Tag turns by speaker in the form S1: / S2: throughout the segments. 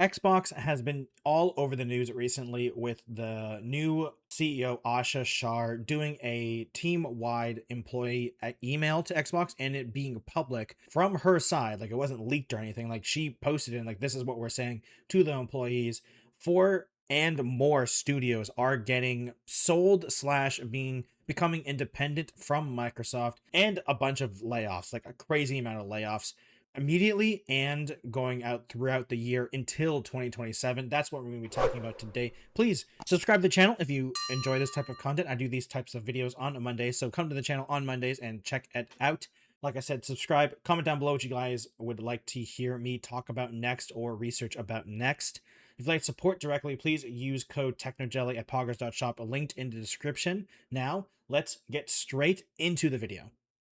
S1: Xbox has been all over the news recently with the new CEO Asha Shar doing a team-wide employee email to Xbox and it being public from her side. Like it wasn't leaked or anything. Like she posted it like this is what we're saying to the employees. Four and more studios are getting sold slash being becoming independent from Microsoft, and a bunch of layoffs, like a crazy amount of layoffs immediately and going out throughout the year until 2027. That's what we're going to be talking about today. Please subscribe to the channel if you enjoy this type of content. I do these types of videos on Mondays, so come to the channel on Mondays and check it out. Like I said, subscribe, comment down below what you guys would like to hear me talk about next or research about next. If you'd like support directly, please use code TechnoJelly at poggers.shop, linked in the description. Now, let's get straight into the video.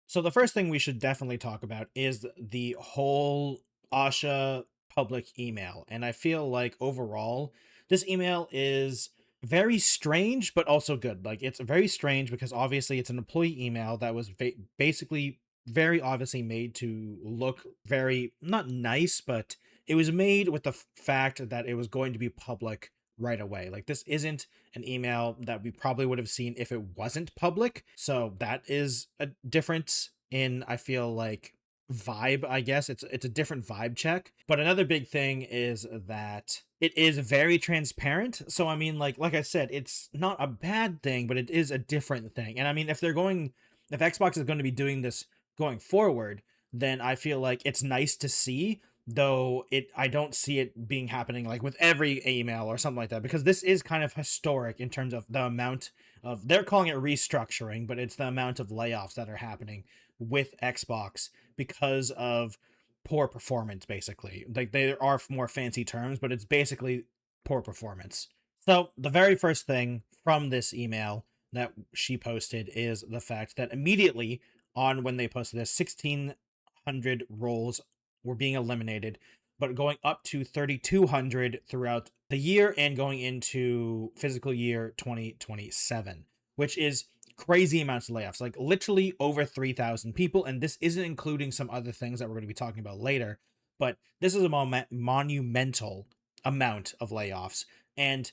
S1: So the first thing we should definitely talk about is the whole Asha public email. And I feel like overall, this email is very strange, but also good. Like it's very strange because obviously it's an employee email that was basically very obviously made to look very, not nice, but it was made with the fact that it was going to be public right away. Like this isn't an email that we probably would have seen if it wasn't public. So that is a difference in, I feel like, vibe. I guess it's a different vibe check. But another big thing is that it is very transparent. So I mean, like I said, it's not a bad thing, but it is a different thing. And I mean, if Xbox is going to be doing this going forward, then I feel like it's nice to see, though I don't see it being happening like with every email or something like that, because this is kind of historic in terms of the amount of, they're calling it restructuring, but it's the amount of layoffs that are happening with Xbox because of poor performance. Basically, like there are more fancy terms, but it's basically poor performance. So the very first thing from this email that she posted is the fact that immediately on when they posted this, 1,600 roles were being eliminated, but going up to 3,200 throughout the year and going into physical year 2027, which is crazy amounts of layoffs, like literally over 3,000 people. And this isn't including some other things that we're going to be talking about later, but this is a monumental amount of layoffs. And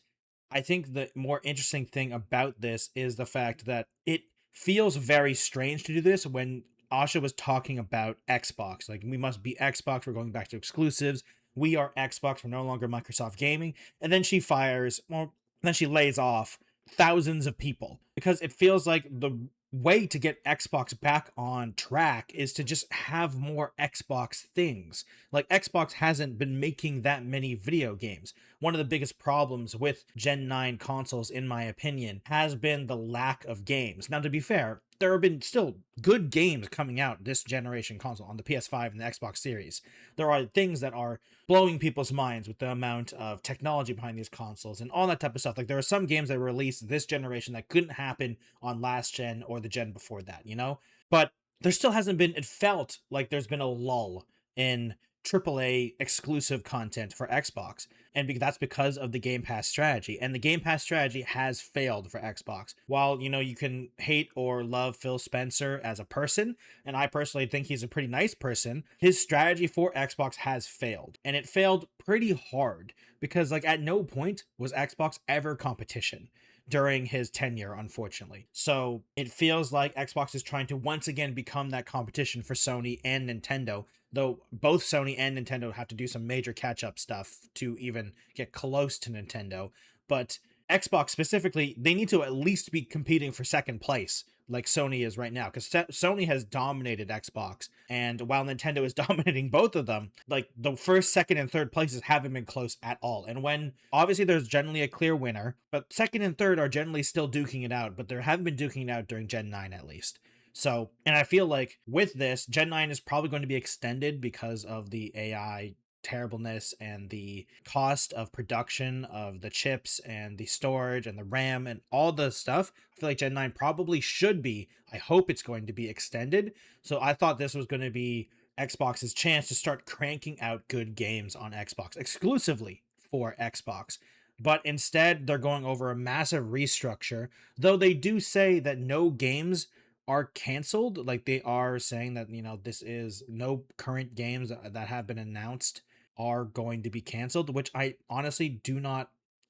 S1: I think the more interesting thing about this is the fact that it feels very strange to do this when Asha was talking about Xbox. Like, we must be Xbox. We're going back to exclusives. We are Xbox. We're no longer Microsoft Gaming. And then she then she lays off thousands of people because it feels like the way to get Xbox back on track is to just have more Xbox things. Like, Xbox hasn't been making that many video games. One of the biggest problems with Gen 9 consoles, in my opinion, has been the lack of games. Now, to be fair, there have been still good games coming out this generation console on the PS5 and the Xbox Series. There are things that are blowing people's minds with the amount of technology behind these consoles and all that type of stuff. Like, there are some games that were released this generation that couldn't happen on last gen or the gen before that, you know? But there still hasn't been, it felt like there's been a lull in AAA exclusive content for Xbox. And that's because of the Game Pass strategy. And the Game Pass strategy has failed for Xbox. While, you can hate or love Phil Spencer as a person, and I personally think he's a pretty nice person, his strategy for Xbox has failed. And it failed pretty hard because, like, at no point was Xbox ever competition during his tenure, unfortunately. So it feels like Xbox is trying to once again become that competition for Sony and Nintendo, though both Sony and Nintendo have to do some major catch-up stuff to even get close to Nintendo. But Xbox specifically, they need to at least be competing for second place like Sony is right now, because Sony has dominated Xbox, and while Nintendo is dominating both of them, like the first, second, and third places haven't been close at all. And when obviously there's generally a clear winner, but second and third are generally still duking it out, but they haven't been duking it out during Gen 9 at least. So, and I feel like with this, Gen 9 is probably going to be extended because of the AI terribleness and the cost of production of the chips and the storage and the RAM and all the stuff. I feel like Gen 9 probably should be, I hope it's going to be extended. So I thought this was going to be Xbox's chance to start cranking out good games on Xbox exclusively for Xbox. But instead, they're going over a massive restructure, though they do say that no games are canceled. Like, they are saying that, this is no current games that have been announced are going to be canceled, which I honestly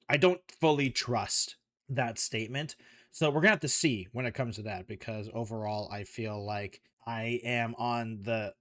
S1: I don't fully trust that statement. So we're gonna have to see when it comes to that, because overall I feel like I am on the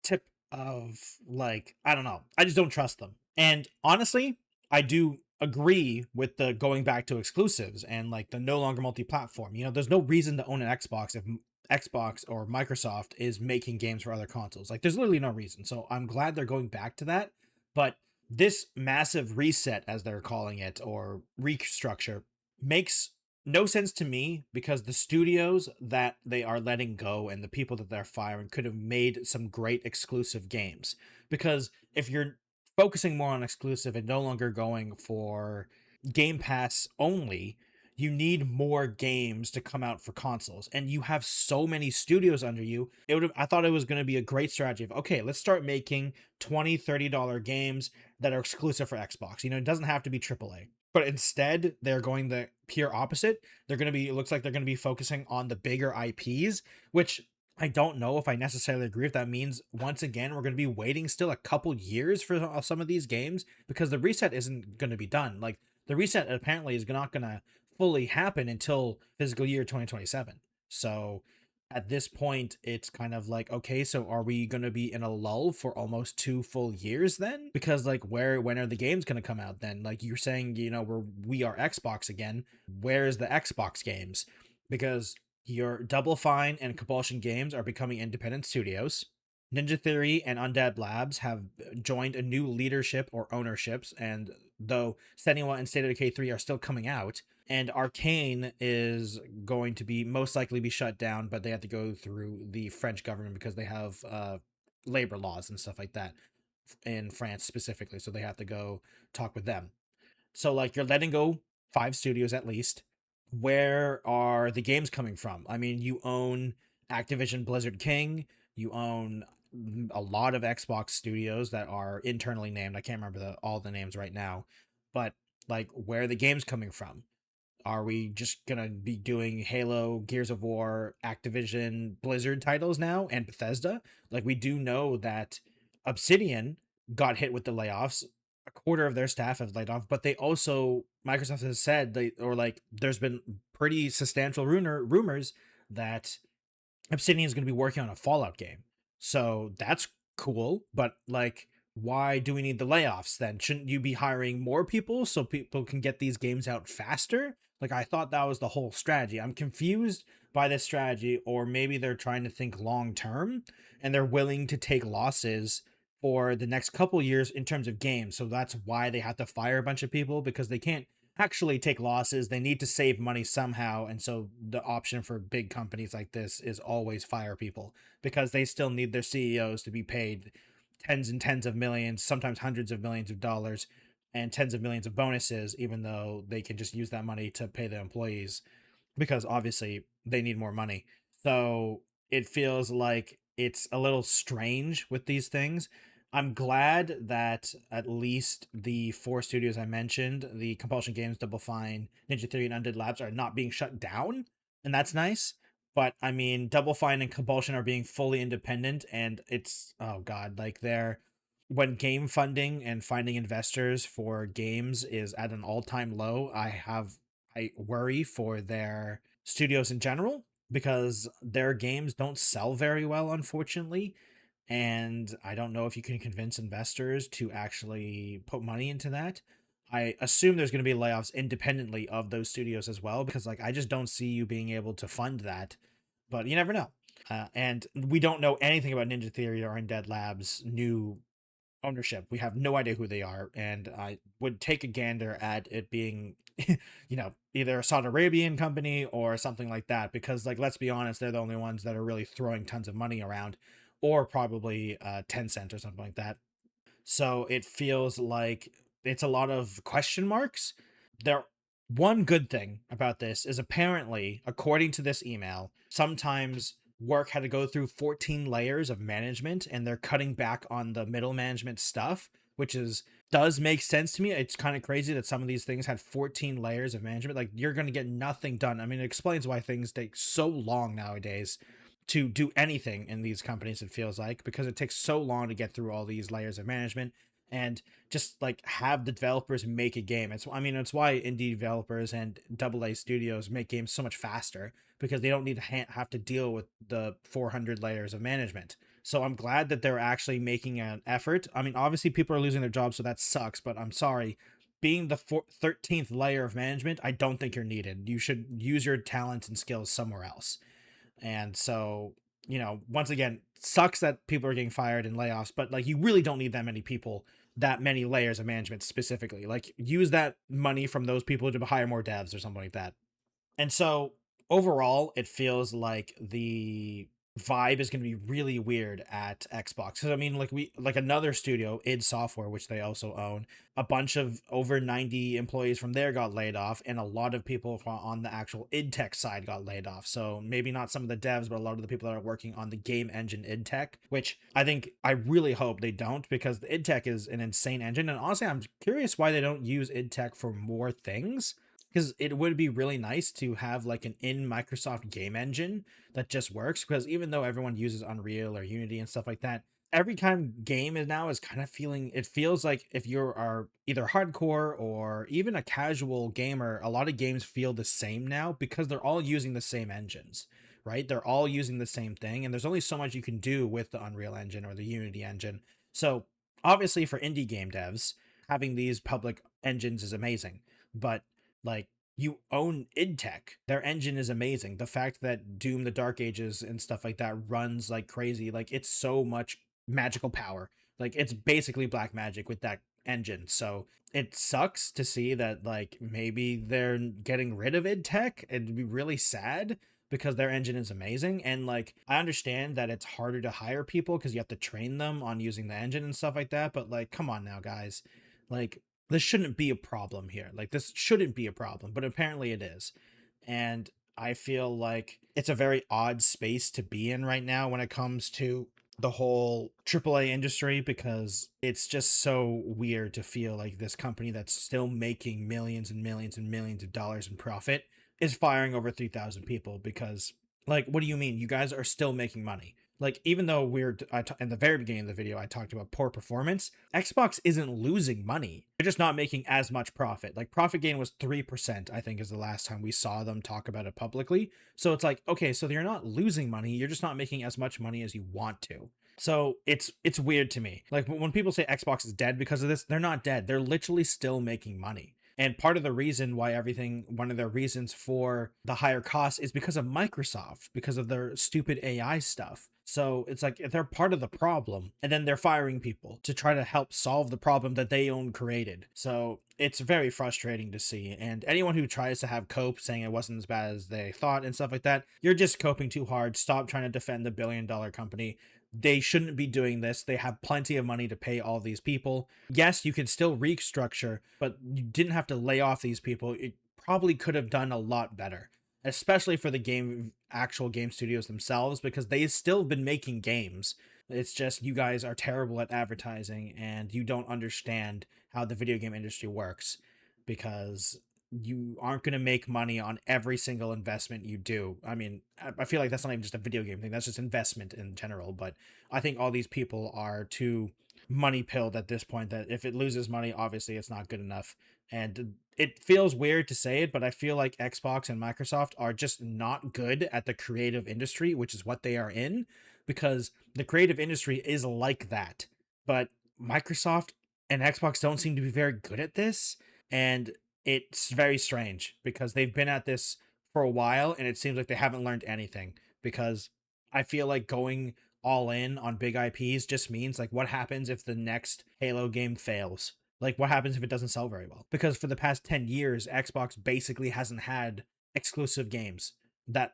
S1: tip of, like, I don't know. I just don't trust them. And honestly, I do agree with the going back to exclusives and like the no longer multi-platform. There's no reason to own an Xbox if Xbox or Microsoft is making games for other consoles. Like there's literally no reason. So I'm glad they're going back to that. But this massive reset, as they're calling it, or restructure, makes no sense to me, because the studios that they are letting go and the people that they're firing could have made some great exclusive games. Because if you're focusing more on exclusive and no longer going for Game Pass only, you need more games to come out for consoles, and you have so many studios under you. I thought it was going to be a great strategy of, okay, let's start making $20-$30 games that are exclusive for Xbox. It doesn't have to be AAA. But instead, they're going the pure opposite. It looks like they're going to be focusing on the bigger IPs, which I don't know if I necessarily agree if that means, once again, we're going to be waiting still a couple years for some of these games, because the reset isn't going to be done. Like, the reset apparently is not going to fully happen until fiscal year 2027. So at this point, it's kind of like, okay, so are we going to be in a lull for almost 2 full years then? Because like, when are the games going to come out then? Like you're saying, we are Xbox again. Where's the Xbox games? Because your Double Fine and Compulsion Games are becoming independent studios. Ninja Theory and Undead Labs have joined a new leadership or ownerships, and though Senua and State of Decay 3 are still coming out, and Arkane is going to be most likely be shut down, but they have to go through the French government because they have labor laws and stuff like that in France specifically, so they have to go talk with them. So like, you're letting go 5 studios at least. Where are the games coming from? I mean, you own Activision Blizzard King, you own a lot of Xbox studios that are internally named. I can't remember all the names right now, but like, where are the games coming from? Are we just gonna be doing Halo, Gears of War, Activision, Blizzard titles now, and Bethesda? Like, we do know that Obsidian got hit with the layoffs. A quarter of their staff have laid off, but they also, Microsoft has said, there's been pretty substantial rumors that Obsidian is going to be working on a Fallout game. So that's cool, but like, why do we need the layoffs then? Shouldn't you be hiring more people so people can get these games out faster? Like, I thought that was the whole strategy. I'm confused by this strategy, or maybe they're trying to think long term and they're willing to take losses for the next couple years in terms of games. So that's why they have to fire a bunch of people, because they can't actually take losses. They need to save money somehow. And so the option for big companies like this is always fire people, because they still need their CEOs to be paid tens and tens of millions, sometimes hundreds of millions of dollars, and tens of millions of bonuses, even though they can just use that money to pay the employees, because obviously they need more money. So it feels like it's a little strange with these things. I'm glad that at least the 4 studios I mentioned, the Compulsion Games, Double Fine, Ninja Theory, and Undead Labs, are not being shut down, and that's nice. But I mean, Double Fine and Compulsion are being fully independent, and it's, oh god, like, when game funding and finding investors for games is at an all-time low, I worry for their studios in general, because their games don't sell very well, unfortunately. And I don't know if you can convince investors to actually put money into that. I assume there's going to be layoffs independently of those studios as well, because like, I just don't see you being able to fund that. But you never know. And we don't know anything about Ninja Theory or Undead Labs' new ownership. We have no idea who they are, and I would take a gander at it being, either a Saudi Arabian company or something like that, because like, let's be honest, they're the only ones that are really throwing tons of money around, or probably Tencent or something like that. So it feels like it's a lot of question marks. There, one good thing about this is, apparently, according to this email, sometimes work had to go through 14 layers of management, and they're cutting back on the middle management stuff, which does make sense to me. It's kind of crazy that some of these things had 14 layers of management. Like, you're going to get nothing done. I mean, it explains why things take so long nowadays to do anything in these companies, it feels like, because it takes so long to get through all these layers of management. and just like have the developers make a game. It's why indie developers and AA studios make games so much faster, because they don't need to have to deal with the 400 layers of management. So I'm glad that they're actually making an effort. I mean, obviously people are losing their jobs, so that sucks, but I'm sorry. Being the 13th layer of management, I don't think you're needed. You should use your talents and skills somewhere else. And so, once again, sucks that people are getting fired and layoffs, but like you really don't need that many people, that many layers of management specifically. Like use that money from those people to hire more devs or something like that. And so overall, it feels like the vibe is going to be really weird at Xbox. Because I mean, like another studio, id Software, which they also own, a bunch of over 90 employees from there got laid off, and a lot of people on the actual id Tech side got laid off. So maybe not some of the devs, but a lot of the people that are working on the game engine id Tech, which I really hope they don't, because the id Tech is an insane engine. And honestly, I'm curious why they don't use id Tech for more things, because it would be really nice to have like an in Microsoft game engine that just works. Because even though everyone uses Unreal or Unity and stuff like that, every kind of game is now is kind of it feels like if you are either hardcore or even a casual gamer, a lot of games feel the same now because they're all using the same engines, right? They're all using the same thing, and there's only so much you can do with the Unreal engine or the Unity engine. So obviously for indie game devs, having these public engines is amazing, but like, you own id Tech. Their engine is amazing. The fact that Doom the Dark Ages and stuff like that runs like crazy, like it's so much magical power. Like it's basically black magic with that engine. So it sucks to see that like maybe they're getting rid of id Tech. It'd be really sad because their engine is amazing. And like I understand that it's harder to hire people because you have to train them on using the engine and stuff like that. But like, come on now, guys. Like, this shouldn't be a problem here. Like, this shouldn't be a problem, but apparently it is. And I feel like it's a very odd space to be in right now when it comes to the whole AAA industry, because it's just so weird to feel like this company that's still making millions and millions and millions of dollars in profit is firing over 3,000 people. Because, like, what do you mean? You guys are still making money. Like, even though in the very beginning of the video, I talked about poor performance, Xbox isn't losing money. They're just not making as much profit. Like, profit gain was 3%, I think, is the last time we saw them talk about it publicly. So it's like, okay, so you're not losing money. You're just not making as much money as you want to. So it's weird to me. Like, when people say Xbox is dead because of this, they're not dead. They're literally still making money. And part of the reason why one of the reasons for the higher costs is because of Microsoft, because of their stupid AI stuff. So it's like they're part of the problem, and then they're firing people to try to help solve the problem that they own created. So it's very frustrating to see. And anyone who tries to have cope saying it wasn't as bad as they thought and stuff like that, you're just coping too hard. Stop trying to defend the billion-dollar company. They shouldn't be doing this. They have plenty of money to pay all these people. Yes, you can still restructure, but you didn't have to lay off these people. It probably could have done a lot better, especially for the actual game studios themselves, because they've still been making games. It's just you guys are terrible at advertising and you don't understand how the video game industry works, because you aren't going to make money on every single investment you do. I mean, I feel like that's not even just a video game thing, that's just investment in general. But I think all these people are too money pilled at this point that if it loses money, obviously it's not good enough. And it feels weird to say it, but I feel like Xbox and Microsoft are just not good at the creative industry, which is what they are in, because the creative industry is like that. But Microsoft and Xbox don't seem to be very good at this. And it's very strange because they've been at this for a while and it seems like they haven't learned anything. Because I feel like going all in on big IPs just means like, what happens if the next Halo game fails? Like, what happens if it doesn't sell very well? Because for the past 10 years, Xbox basically hasn't had exclusive games that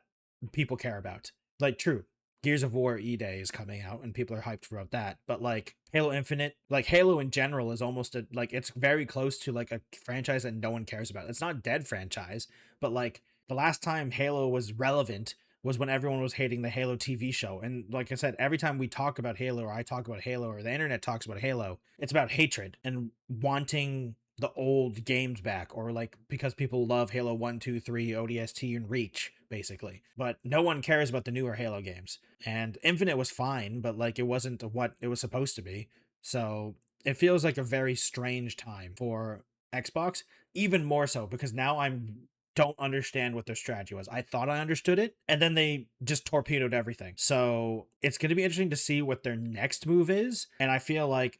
S1: people care about. Like, true, Gears of War E-Day is coming out and people are hyped about that. But like Halo Infinite, like Halo in general is almost like it's very close to like a franchise that no one cares about. It's not a dead franchise, but like the last time Halo was relevant was when everyone was hating the Halo TV show. And like I said, every time we talk about Halo, or I talk about Halo, or the internet talks about Halo, it's about hatred and wanting the old games back, or like because people love Halo 1, 2, 3, ODST, and Reach, basically. But no one cares about the newer Halo games. And Infinite was fine, but like it wasn't what it was supposed to be. So it feels like a very strange time for Xbox, even more so because now I'm don't understand what their strategy was. I thought I understood it, and then they just torpedoed everything. So it's going to be interesting to see what their next move is. And I feel like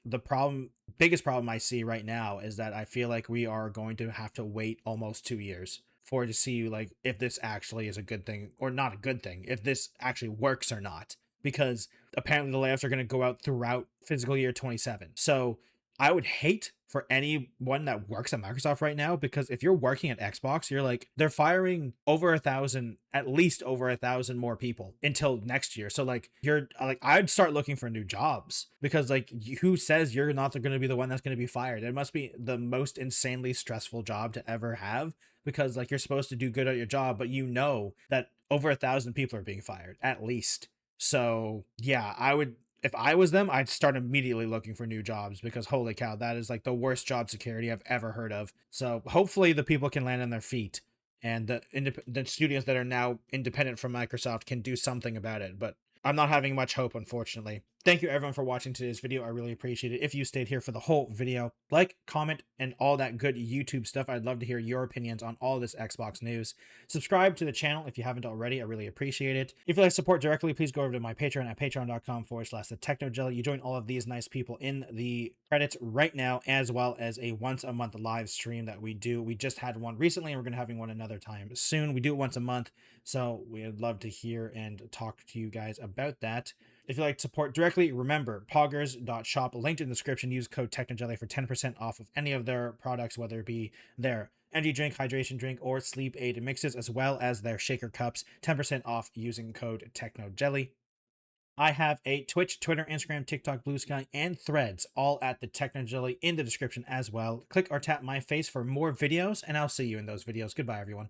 S1: biggest problem I see right now is that I feel like we are going to have to wait almost 2 years for to see like if this actually is a good thing or not a good thing, if this actually works or not. Because apparently the layoffs are going to go out throughout fiscal year 27. So I would hate for anyone that works at Microsoft right now, because if you're working at Xbox, you're like, they're firing over 1,000, at least over 1,000 more people until next year. So like, you're like, I'd start looking for new jobs, because like, who says you're not going to be the one that's going to be fired? It must be the most insanely stressful job to ever have, because like, you're supposed to do good at your job, but you know that over 1,000 people are being fired at least. So yeah, if I was them, I'd start immediately looking for new jobs, because holy cow, that is like the worst job security I've ever heard of. So hopefully the people can land on their feet, and the studios that are now independent from Microsoft can do something about it. But I'm not having much hope, unfortunately. Thank you everyone for watching today's video. I really appreciate it. If you stayed here for the whole video, like, comment, and all that good YouTube stuff. I'd love to hear your opinions on all this Xbox news. Subscribe to the channel if you haven't already. I really appreciate it. If you'd like support directly, please go over to my Patreon at patreon.com/thetechnojelly. You join all of these nice people in the credits right now, as well as a once a month live stream that we do. We just had one recently, and we're going to having one another time soon. We do it once a month, so we'd love to hear and talk to you guys about that. If you'd like to support directly, remember poggers.shop, linked in the description. Use code TechnoJelly for 10% off of any of their products, whether it be their energy drink, hydration drink, or sleep aid mixes, as well as their shaker cups. 10% off using code TechnoJelly. I have a Twitch, Twitter, Instagram, TikTok, Blue Sky, and Threads, all at the TechnoJelly in the description as well. Click or tap my face for more videos, and I'll see you in those videos. Goodbye, everyone.